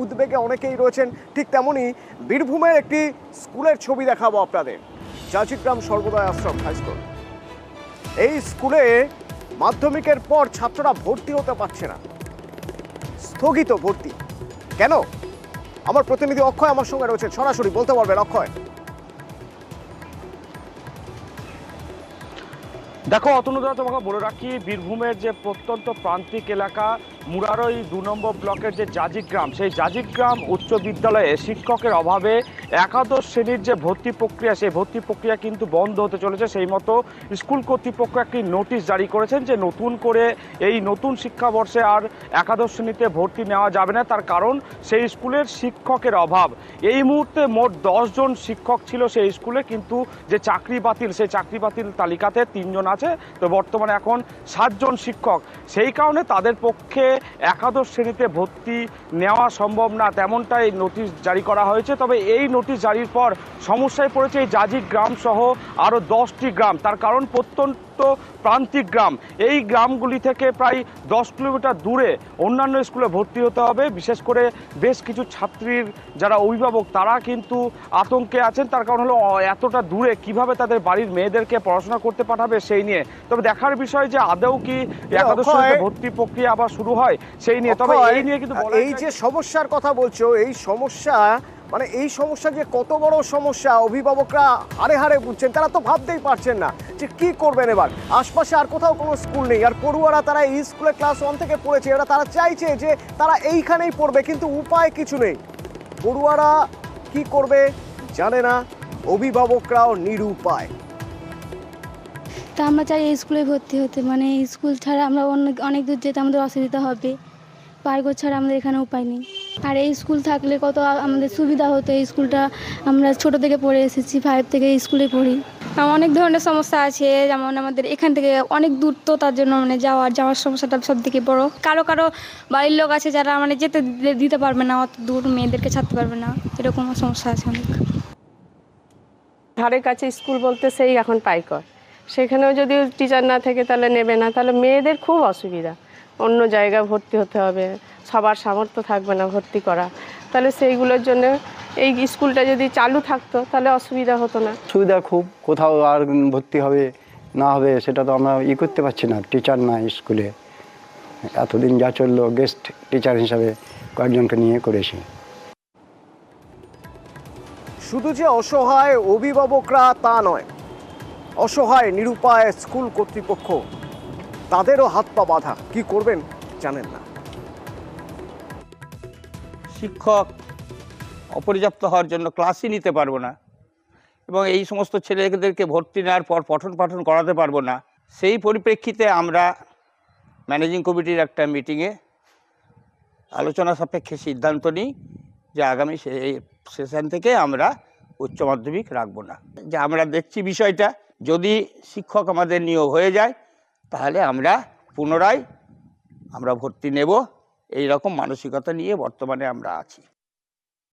উদ্বেগে অনেকেই রয়েছেন। ঠিক তেমনই বীরভূমের একটি স্কুলের ছবি দেখাবো আপনাদের। জাজিগ্রাম সর্বদয় আশ্রম হাই স্কুল। এই স্কুলে মাধ্যমিকের পর ছাত্ররা ভর্তি হতে পারছে না, স্থগিত ভর্তি। কেন? আমার প্রতিনিধি অক্ষয় আমার সঙ্গে রয়েছে, সরাসরি বলতে পারবেন অক্ষয়। দেখো অতনুদা, তোমাকে বলে রাখি, বীরভূমের যে প্রত্যন্ত প্রান্তিক এলাকা মুরারই 2 নম্বর ব্লকের যে জাজিগ্রাম, সেই জাজিগ্রাম উচ্চ বিদ্যালয়ে শিক্ষকের অভাবে একাদশ শ্রেণীর যে ভর্তি প্রক্রিয়া, সেই ভর্তি প্রক্রিয়া কিন্তু বন্ধ হতে চলেছে। সেই মতো স্কুল কর্তৃপক্ষ একটি নোটিশ জারি করেছেন যে নতুন করে এই নতুন শিক্ষাবর্ষে আর একাদশ শ্রেণীতে ভর্তি নেওয়া যাবে না। তার কারণ সেই স্কুলের শিক্ষকের অভাব। এই মুহূর্তে মোট 10 জন শিক্ষক ছিল সেই স্কুলে, কিন্তু যে চাকরি বাতিল, সেই চাকরি বাতিল তালিকাতে 3 জন আছে। তো বর্তমানে এখন 7 জন শিক্ষক। সেই কারণে তাদের পক্ষে একাদশ শ্রেণীতে ভর্তি নেওয়া সম্ভব না, তেমনটাই নোটিশ জারি করা হয়েছে। তবে এই নোটিশ জারির পর সমস্যায় পড়েছে এই জাজিগ্রাম সহ আরও 10টি গ্রাম। তার কারণ প্রত্যন্ত প্রান্তিক গ্রাম, এই গ্রামগুলি থেকে প্রায় 10 কিলোমিটার দূরে অন্যান্য স্কুলে ভর্তি হতে হবে। বিশেষ করে বেশ কিছু ছাত্রীর যারা অভিভাবক, তারা কিন্তু আতঙ্কে আছেন। তার কারণ হলো এতটা দূরে কিভাবে তাদের বাড়ির মেয়েদেরকে পড়াশোনা করতে পাঠাবে সেই নিয়ে। তবে দেখার বিষয় যে আদৌ কি একাদশ শ্রেণীতে ভর্তি প্রক্রিয়া আবার শুরু হয় সেই নিয়ে। তবে এই নিয়ে কিন্তু এই যে সমস্যার কথা বলছো, এই সমস্যা মানে এই সমস্যা যে কত বড় সমস্যা অভিভাবকরা হারে হারে বুঝছেন, তারা তো ভাবতেই পারছেন না যে কি করবেন এবার। আশপাশে আর কোথাও কোনো স্কুল নেই, আর পড়ুয়ারা তারা এই স্কুলে ক্লাস 1 থেকে পড়েছে, এরা তারা চাইছে যে তারা এইখানেই পড়বে, কিন্তু উপায় কিছু নেই। পড়ুয়ারা কি করবে জানে না, অভিভাবকরাও নিরুপায়। তা আমরা চাই এই স্কুলে ভর্তি হতে, মানে স্কুল ছাড়া আমরা অনেক দূর যেতে আমাদের অসুবিধা হবে। পার্গো ছাড়া আমাদের এখানে উপায় নেই। আর এই স্কুল থাকলে কত আমাদের সুবিধা হতো। এই স্কুলটা আমরা ছোট থেকে পড়ে এসেছি, 5 থেকে এই স্কুলে পড়ি। অনেক ধরনের সমস্যা আছে, যেমন আমাদের এখান থেকে অনেক দূর, তো তার জন্য মানে যাওয়ার সমস্যাটা সব থেকে বড়। কারো বাড়ির লোক আছে যারা মানে যেতে দিতে পারবে না, অত দূর মেয়েদেরকে ছাড়তে পারবে না, এরকম সমস্যা আছে অনেক। ধারে কাছে স্কুল বলতে সেই এখন পাইকর, সেখানেও যদি টিচার না থাকে তাহলে নেবে না, তাহলে মেয়েদের খুব অসুবিধা। অন্য জায়গায় ভর্তি হতে হবে, সবার সামর্থ্য থাকবে না ভর্তি করা। তাহলে সেইগুলোর জন্য এই স্কুলটা যদি চালু থাকতো তাহলে অসুবিধা হতো না। সুবিধা খুব, কোথাও আর ভর্তি হবে না হবে সেটা তো আমরা করতে পারছি না, টিচার নাই স্কুলে। এতদিন যা চললো গেস্ট টিচার হিসাবে কয়েকজনকে নিয়ে করেছি। শুধু যে অসহায় অভিভাবকরা তা নয়, অসহায় নিরুপায় স্কুল কর্তৃপক্ষ, তাদেরও হাত পা বাঁধা। কি করবেন জানেন না। শিক্ষক অপর্যাপ্ত হওয়ার জন্য ক্লাসই নিতে পারবো না, এবং এই সমস্ত ছেলেদেরকে ভর্তি নেওয়ার পর পঠন পাঠন করাতে পারবো না। সেই পরিপ্রেক্ষিতে আমরা ম্যানেজিং কমিটির একটা মিটিংয়ে আলোচনা সাপেক্ষে সিদ্ধান্ত নিই যে আগামী সেশন থেকে আমরা উচ্চ মাধ্যমিক রাখবো না। যে আমরা দেখছি বিষয়টা, যদি শিক্ষক আমাদের নিয়োগ হয়ে যায় তাহলে আমরা পুনরায় ভর্তি নেব, এই রকম মানসিকতা নিয়ে বর্তমানে আমরা আছি।